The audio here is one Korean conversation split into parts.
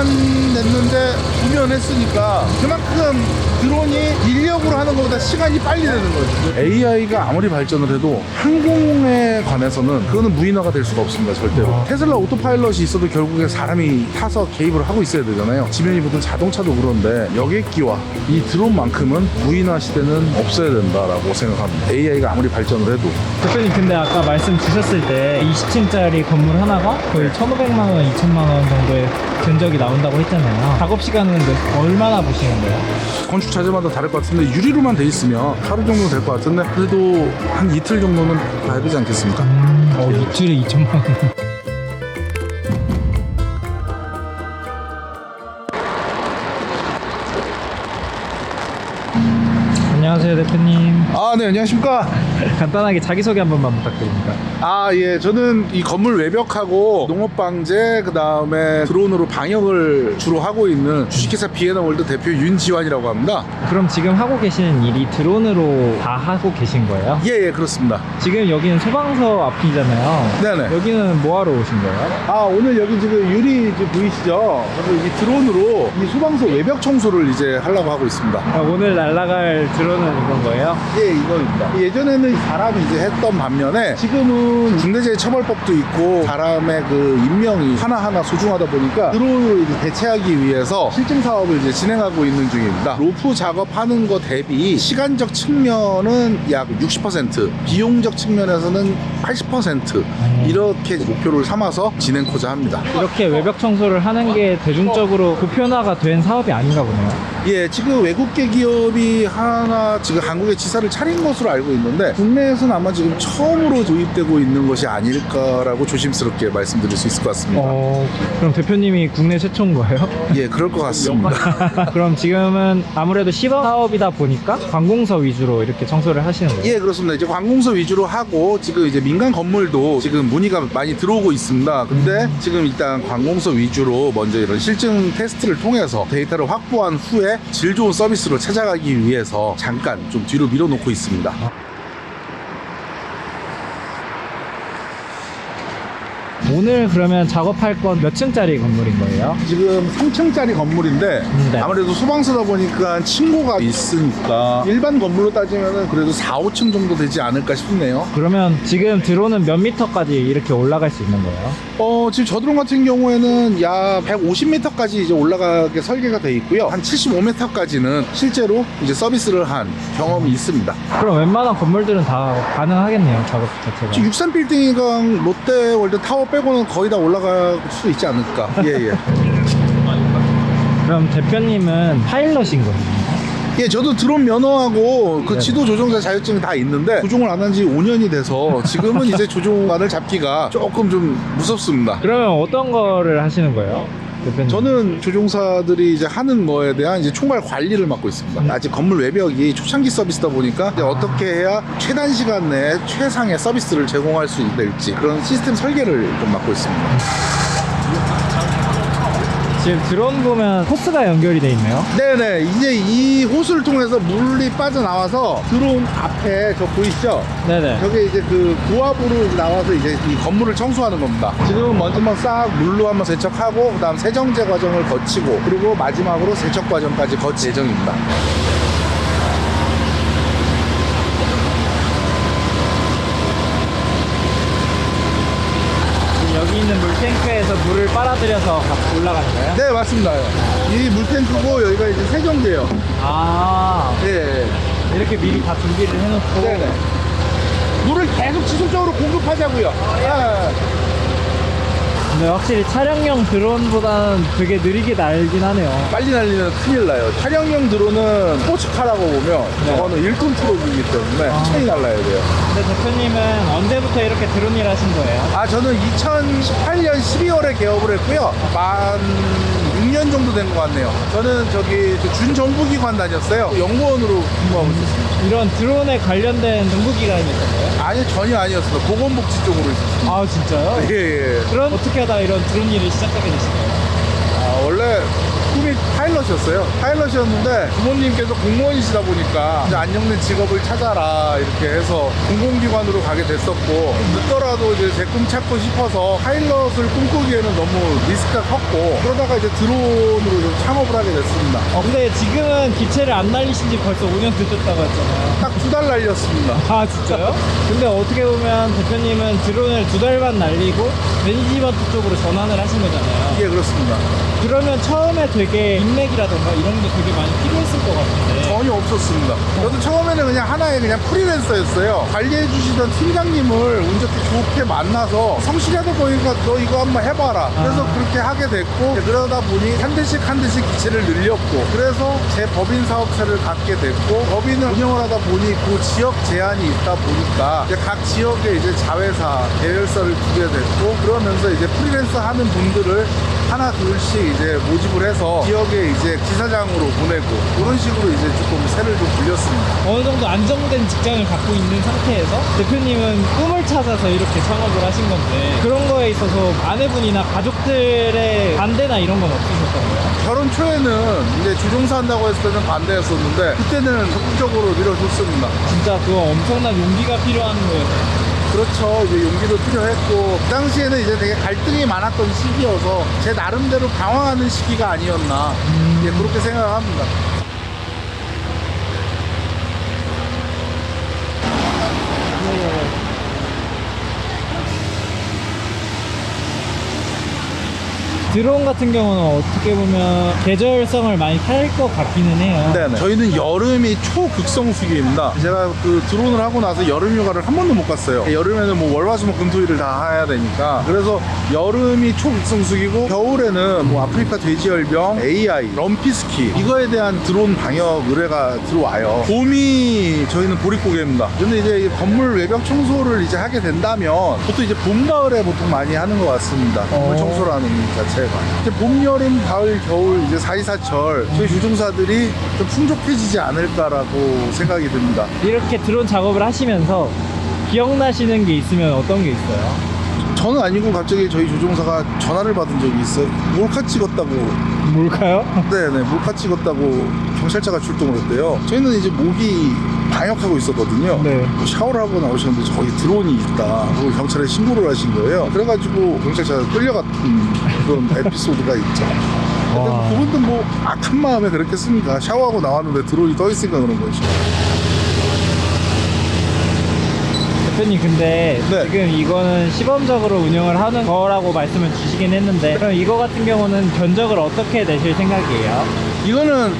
시간 냈는데 구면했으니까 그만큼 드론이 인력으로 하는 것보다 시간이 빨리 되는 거죠. AI가 아무리 발전을 해도 항공에 관해서는 그거는 무인화가 될 수가 없습니다. 절대로. 테슬라 오토파일럿이 있어도 결국에 사람이 타서 개입을 하고 있어야 되잖아요. 지면이 붙은 자동차도 그런데 여객기와 이 드론만큼은 무인화 시대는 없어야 된다라고 생각합니다. AI가 아무리 발전을 해도. 대표님, 근데 아까 말씀 주셨을 때 20층짜리 건물 하나가 거의 1,500만 원, 2,000만 원 정도의 견적이 나온다고 했잖아요. 작업 시간은 얼마나 보시는 거예요? 건축 자재마다 다를 것 같은데 유리로만 돼 있으면 하루 정도 될 것 같은데 그래도 한 이틀 정도는 가야 되지 않겠습니까? 이틀에 2,000만 원. 안녕하세요, 대표님. 네, 안녕하십니까. 간단하게 자기소개 한 번만 부탁드립니다. 예, 저는 이 건물 외벽하고 농업방제, 그 다음에 드론으로 방역을 주로 하고 있는 주식회사 비에나월드 대표 윤지환이라고 합니다. 그럼 지금 하고 계시는 일이 드론으로 다 하고 계신 거예요? 예, 그렇습니다. 지금 여기는 소방서 앞이잖아요. 네네. 여기는 뭐하러 오신 거예요? 오늘 여기 지금 유리 이제 보이시죠? 그래서 이 드론으로 이 소방서 외벽 청소를 이제 하려고 하고 있습니다. 오늘 날아갈 드론은 이건 거예요? 예, 이거입니다. 예전에는 사람이 이제 했던 반면에 지금은 중대재해처벌법도 있고 사람의 그 인명이 하나하나 소중하다 보니까 드론으로 이제 대체하기 위해서 실증 사업을 이제 진행하고 있는 중입니다. 로프 작업하는 거 대비 시간적 측면은 약 60%, 비용적 측면에서는 80% 이렇게 목표를 삼아서 진행코자 합니다. 이렇게 외벽 청소를 하는 게 대중적으로 보편화가 된 사업이 아닌가 보네요. 예, 지금 외국계 기업이 하나 지금 한국에 지사를 차린 것으로 알고 있는데 국내에서는 아마 지금 처음으로 도입되고 있는 것이 아닐까라고 조심스럽게 말씀드릴 수 있을 것 같습니다. 그럼 대표님이 국내 최초인 거예요? 예, 그럴 것 같습니다. 그럼 지금은 아무래도 시범 사업이다 보니까 관공서 위주로 이렇게 청소를 하시는 거예요? 예, 그렇습니다. 이제 관공서 위주로 하고 지금 이제 민간 건물도 지금 문의가 많이 들어오고 있습니다. 근데 지금 일단 관공서 위주로 먼저 이런 실증 테스트를 통해서 데이터를 확보한 후에 질 좋은 서비스로 찾아가기 위해서 잠깐 좀 뒤로 밀어놓고 있습니다. 오늘 그러면 작업할 건 몇 층짜리 건물인 거예요? 지금 3층짜리 건물인데 네. 아무래도 소방서다 보니까 층고가 있으니까 일반 건물로 따지면 그래도 4, 5층 정도 되지 않을까 싶네요. 그러면 지금 드론은 몇 미터까지 이렇게 올라갈 수 있는 거예요? 지금 저 드론 같은 경우에는 약 150m까지 이제 올라가게 설계가 돼 있고요. 한 75m까지는 실제로 이제 서비스를 한 경험이 있습니다. 그럼 웬만한 건물들은 다 가능하겠네요, 작업 자체가. 지금 63빌딩이랑 롯데월드 타워 빼고는 거의 다 올라갈 수 있지 않을까. 예. 그럼 대표님은 파일럿인 거예요? 예, 저도 드론 면허하고 그 네. 지도 조종자 자격증이 다 있는데 조종을 안 한 지 5년이 돼서 지금은 이제 조종관을 잡기가 조금 좀 무섭습니다. 그러면 어떤 거를 하시는 거예요, 대표님? 저는 조종사들이 이제 하는 거에 대한 이제 총괄 관리를 맡고 있습니다. 아직 건물 외벽이 초창기 서비스다 보니까 이제 어떻게 해야 최단 시간 내에 최상의 서비스를 제공할 수 있을지 그런 시스템 설계를 좀 맡고 있습니다. 지금 드론 보면 호스가 연결이 돼 있네요. 네네, 이제 이 호스를 통해서 물이 빠져나와서 드론 앞에 저 보이시죠? 네네. 저게 이제 그 고압으로 나와서 이제 이 건물을 청소하는 겁니다. 지금은 먼저 한번 싹 물로 한번 세척하고 그다음 세정제 과정을 거치고 그리고 마지막으로 세척 과정까지 거칠 예정입니다. 여기 있는 물탱크에서 물을 빨아들여서 올라가는 거예요? 네, 맞습니다. 이 물탱크고 여기가 이제 세정제예요. 네. 이렇게 미리 다 준비를 해놓고. 네네. 물을 계속 지속적으로 공급하자고요. 근데 확실히 촬영용 드론보다는 되게 느리게 날긴 하네요. 빨리 날리면 큰일 나요. 촬영용 드론은 스포츠카라고 보면 저거는 1톤 트럭이기 때문에 천천히 날라야 돼요. 근데 대표님은 언제부터 이렇게 드론 일 하신 거예요? 저는 2018년 12월에 개업을 했고요. 만 6년 정도 된 것 같네요. 저는 저기 준정부기관 다녔어요. 연구원으로 근무하고 있었습니다. 이런 드론에 관련된 정부기관이 있었어요? 아니, 전혀 아니었습니다. 보건복지 쪽으로 있었습니다. 아, 진짜요? 예. 그럼 어떻게 하다 이런 드론 일을 시작하게 되신 거예요? 원래 꿈이 꿈이 파일럿이었어요. 파일럿이었는데 부모님께서 공무원이시다 보니까 이제 안정된 직업을 찾아라 이렇게 해서 공공기관으로 가게 됐었고, 늦더라도 이제 제 꿈 찾고 싶어서 파일럿을 꿈꾸기에는 너무 리스크가 컸고, 그러다가 이제 드론으로 좀 창업을 하게 됐습니다. 근데 지금은 기체를 안 날리신 지 벌써 5년 되셨다고 했잖아요. 딱 2달 날렸습니다. 아 진짜요? 근데 어떻게 보면 대표님은 드론을 2달만 날리고 매니지먼트 쪽으로 전환을 하신 거잖아요. 예, 그렇습니다. 그러면 처음에 되게 인맥이라던가 이런 게 되게 많이 필요했을 것 같은데. 전혀 없었습니다. 저도 처음에는 그냥 하나의 그냥 프리랜서였어요. 관리해 주시던 팀장님을 운 좋게 좋게 만나서 성실하다 보니까 너 이거 한번 해봐라. 그래서 그렇게 하게 됐고, 그러다 보니 한 대씩 기체를 늘렸고, 그래서 제 법인 사업체를 갖게 됐고, 법인을 운영을 하다 보니 그 지역 제한이 있다 보니까 이제 각 지역에 이제 자회사 계열사를 두게 됐고, 그러면서 이제 프리랜서 하는 분들을 하나 둘씩 이제 모집을 해서 지역에 이제 지사장으로 보내고, 그런 식으로 이제 조금 새를 좀 불렸습니다. 어느 정도 안정된 직장을 갖고 있는 상태에서 대표님은 꿈을 찾아서 이렇게 창업을 하신 건데, 그런 거에 있어서 아내분이나 가족들의 반대나 이런 건 없으셨던 거예요? 결혼 초에는 이제 주종사 한다고 했을 때는 반대였었는데, 그때는 적극적으로 밀어줬습니다. 진짜 그거 엄청난 용기가 필요한 거예요. 그렇죠. 이제 용기도 필요했고, 그 당시에는 이제 되게 갈등이 많았던 시기여서 제 나름대로 방황하는 시기가 아니었나, 예, 그렇게 생각합니다. 드론 같은 경우는 어떻게 보면 계절성을 많이 탈 것 같기는 해요. 네네. 저희는 여름이 초극성수기입니다. 제가 그 드론을 하고 나서 여름 휴가를 한 번도 못 갔어요. 여름에는 뭐 월화수목 금토일을 다 해야 되니까. 그래서 여름이 초극성수기고, 겨울에는 뭐 아프리카 돼지열병, AI, 럼피스키, 이거에 대한 드론 방역 의뢰가 들어와요. 봄이 저희는 보릿고개입니다. 근데 이제 건물 외벽 청소를 이제 하게 된다면 보통 이제 봄, 가을에 보통 많이 하는 것 같습니다. 건물 청소라는 자체가. 이제 봄, 여름, 가을, 겨울 이제 사이사철 저희 주종사들이 좀 풍족해지지 않을까라고 생각이 듭니다. 이렇게 드론 작업을 하시면서 기억나시는 게 있으면 어떤 게 있어요? 저는 아니고 갑자기 저희 조종사가 전화를 받은 적이 있어요. 몰카 찍었다고. 뭘까요? 네네, 몰카 찍었다고 경찰차가 출동을 했대요. 저희는 이제 모기 방역하고 있었거든요. 네. 샤워를 하고 나오셨는데 저기 드론이 있다. 그리고 경찰에 신고를 하신 거예요. 그래가지고 경찰차가 끌려갔던 그런 에피소드가 있죠. 근데 와. 그분도 뭐 악한 마음에 그랬겠습니까? 샤워하고 나왔는데 드론이 떠 있으니까 그런 거죠. 대표님 근데 네. 지금 이거는 시범적으로 운영을 하는 거라고 말씀을 주시긴 했는데, 그럼 이거 같은 경우는 견적을 어떻게 내실 생각이에요? 이거는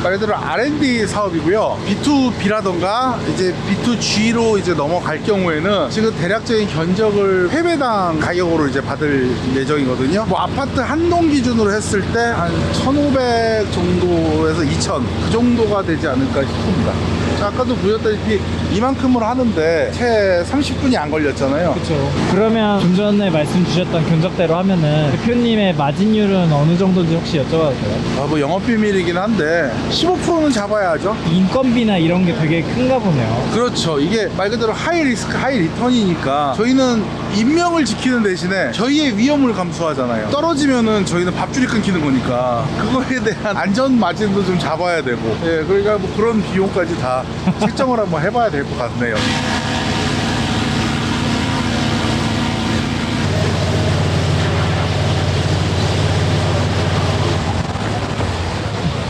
말 그대로 R&D 사업이고요. B2B라던가 이제 B2G로 이제 넘어갈 경우에는 지금 대략적인 견적을 회배당 가격으로 이제 받을 예정이거든요. 뭐 아파트 한 동 기준으로 했을 때 한 1,500 정도에서 2,000 그 정도가 되지 않을까 싶습니다. 자, 아까도 보셨다시피 이만큼을 하는데 채 30분이 안 걸렸잖아요. 그렇죠. 그러면 좀 전에 말씀 주셨던 견적대로 하면은 대표님의 마진율은 어느 정도인지 혹시 여쭤봐도 돼요? 뭐 영업비밀이긴 한데 15%는 잡아야죠. 인건비나 이런 게 되게 큰가 보네요. 그렇죠. 이게 말 그대로 하이 리스크 하이 리턴이니까 저희는 인명을 지키는 대신에 저희의 위험을 감수하잖아요. 떨어지면은 저희는 밥줄이 끊기는 거니까 그거에 대한 안전 마진도 좀 잡아야 되고, 예, 그러니까 뭐 그런 비용까지 다 책정을 한번 해봐야 될 것 같네요.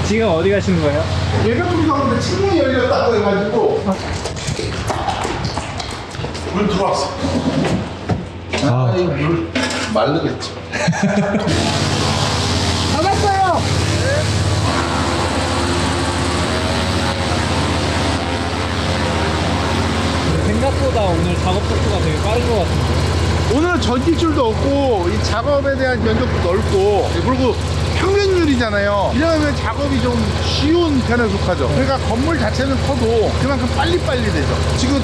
지금 어디 가시는 거예요? 예배풀이 가는데 창문이 열렸다고 해가지고 물 들어왔어. 아, 이거 물 마르겠죠. 받았어요. 생각보다 오늘 작업 속도가 되게 빠른 것 같은데. 오늘 전기줄도 없고 이 작업에 대한 면적도 넓고, 그리고 평면율이잖아요. 이러면 작업이 좀 쉬운 편에 속하죠. 그러니까 건물 자체는 커도 그만큼 빨리빨리 되죠. 지금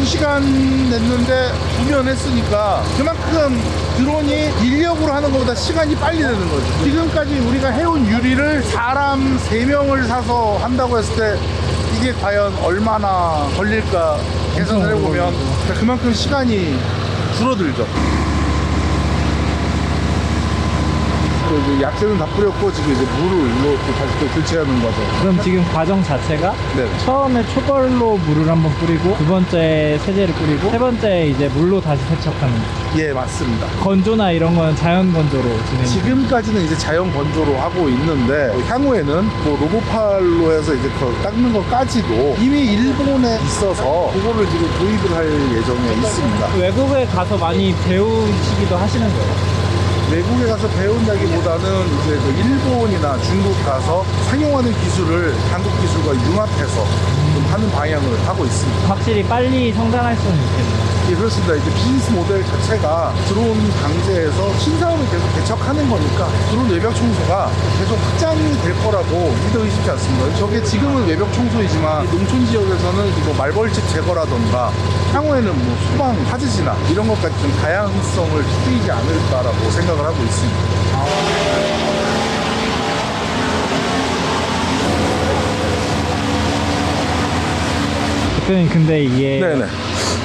2시간 냈는데 2면 했으니까 그만큼 드론이 인력으로 하는 것보다 시간이 빨리 되는 거죠. 지금까지 우리가 해온 유리를 사람 3명을 사서 한다고 했을 때 이게 과연 얼마나 걸릴까 계산을 해보면 그만큼 시간이 줄어들죠. 또 이제 약재는 다 뿌렸고 지금 이제 물을 이렇게 다시 또 교체하는 거죠. 그럼 지금 과정 자체가 네. 처음에 초벌로 물을 한번 뿌리고 두 번째 세제를 뿌리고 세 번째 이제 물로 다시 세척하는 예, 맞습니다. 건조나 이런 건 자연 건조로 진행. 지금까지는 이제 자연 건조로 하고 있는데 향후에는 뭐 로봇팔로 해서 이제 그 닦는 것까지도 이미 일본에 있어서 그거를 지금 도입을 할 예정에 있습니다. 외국에 가서 많이 배우시기도 하시는 거예요? 외국에 가서 배운다기보다는 이제 그 일본이나 중국 가서 상용하는 기술을 한국 기술과 융합해서 좀 하는 방향을 하고 있습니다. 확실히 빨리 성장할 수는 있겠네요. 예, 그렇습니다. 이제 비즈니스 모델 자체가 드론 강제에서 신사업을 계속 개척하는 거니까 드론 외벽 청소가 계속 확장이 될 거라고 믿어 의심치 않습니다. 저게 지금은 외벽 청소이지만 농촌 지역에서는 뭐 말벌집 제거라던가 향후에는 뭐 소방, 화재지나 이런 것까지 좀 다양성을 키우지 않을까라고 생각을 하고 있습니다. 대표님 근데 이게 네네.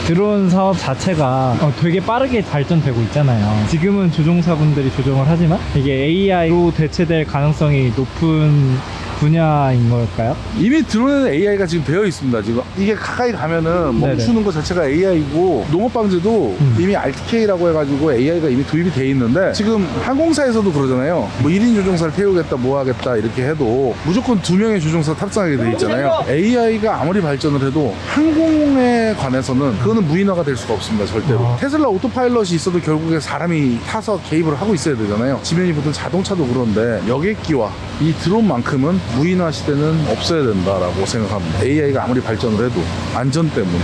드론 사업 자체가 되게 빠르게 발전되고 있잖아요. 지금은 조종사분들이 조종을 하지만 이게 AI로 대체될 가능성이 높은 분야인 걸까요? 이미 드론에는 AI가 지금 되어 있습니다. 지금 이게 가까이 가면은 멈추는 것 자체가 AI고 농업방지도 이미 RTK라고 해가지고 AI가 이미 도입이 돼 있는데 지금 항공사에서도 그러잖아요. 뭐 1인 조종사를 태우겠다 뭐 하겠다 이렇게 해도 무조건 2명의 조종사 탑승하게 돼 있잖아요. AI가 아무리 발전을 해도 항공에 관해서는 그거는 무인화가 될 수가 없습니다. 절대로. 테슬라 오토파일럿이 있어도 결국에 사람이 타서 개입을 하고 있어야 되잖아요. 지면이 붙은 자동차도 그런데 여객기와 이 드론만큼은 무인화 시대는 없어야 된다라고 생각합니다. AI가 아무리 발전을 해도 안전 때문에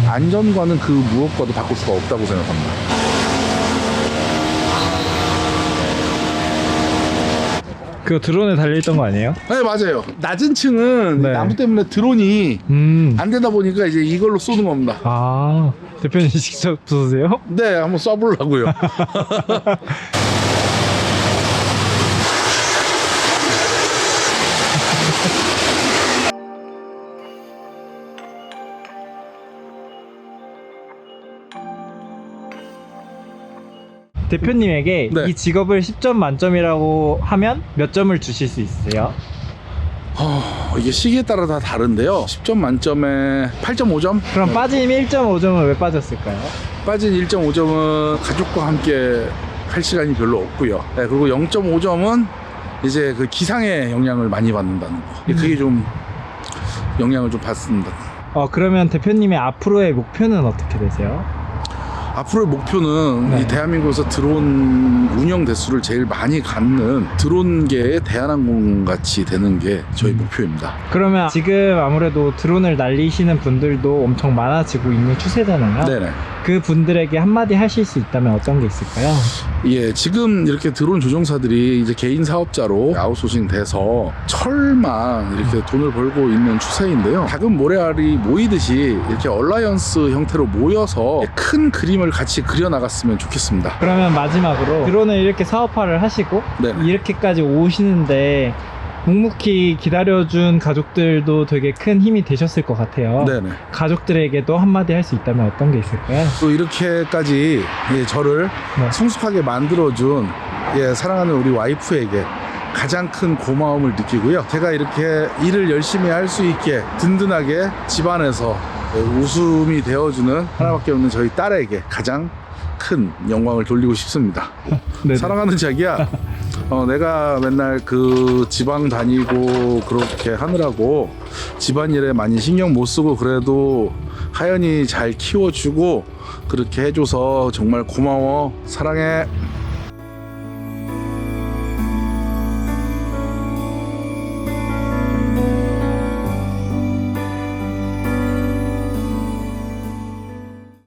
안전과는 그 무엇과도 바꿀 수가 없다고 생각합니다. 그거 드론에 달려있던 거 아니에요? 네, 맞아요. 낮은 층은 네. 나무 때문에 드론이 안 되다 보니까 이제 이걸로 쏘는 겁니다. 아, 대표님 직접 쏘세요? 네, 한번 쏴보려고요. 대표님에게 네. 이 직업을 10점 만점이라고 하면 몇 점을 주실 수 있으세요? 이게 시기에 따라 다 다른데요. 10점 만점에 8.5점? 그럼 빠짐 1.5점은 왜 빠졌을까요? 빠진 1.5점은 가족과 함께 할 시간이 별로 없고요. 네, 그리고 0.5점은 이제 그 기상의 영향을 많이 받는다는 거. 그게 좀 영향을 좀 받습니다. 그러면 대표님의 앞으로의 목표는 어떻게 되세요? 앞으로의 목표는 네. 이 대한민국에서 드론 운영 대수를 제일 많이 갖는 드론계의 대한항공 같이 되는 게 저희 목표입니다. 그러면 지금 아무래도 드론을 날리시는 분들도 엄청 많아지고 있는 추세잖아요. 네네. 그 분들에게 한마디 하실 수 있다면 어떤 게 있을까요? 예, 지금 이렇게 드론 조종사들이 이제 개인 사업자로 아웃소싱 돼서 철만 이렇게 돈을 벌고 있는 추세인데요. 작은 모래알이 모이듯이 이렇게 얼라이언스 형태로 모여서 큰 그림을 같이 그려나갔으면 좋겠습니다. 그러면 마지막으로 드론을 이렇게 사업화를 하시고 네. 이렇게까지 오시는데 묵묵히 기다려준 가족들도 되게 큰 힘이 되셨을 것 같아요. 네네. 가족들에게도 한마디 할 수 있다면 어떤 게 있을까요? 또 이렇게까지 저를 네. 성숙하게 만들어준 사랑하는 우리 와이프에게 가장 큰 고마움을 느끼고요. 제가 이렇게 일을 열심히 할 수 있게 든든하게 집안에서 웃음이 되어주는 하나밖에 없는 저희 딸에게 가장 큰 영광을 돌리고 싶습니다. 네네. 사랑하는 자기야, 내가 맨날 그 지방 다니고 그렇게 하느라고 집안일에 많이 신경 못 쓰고 그래도 하연이 잘 키워주고 그렇게 해줘서 정말 고마워. 사랑해.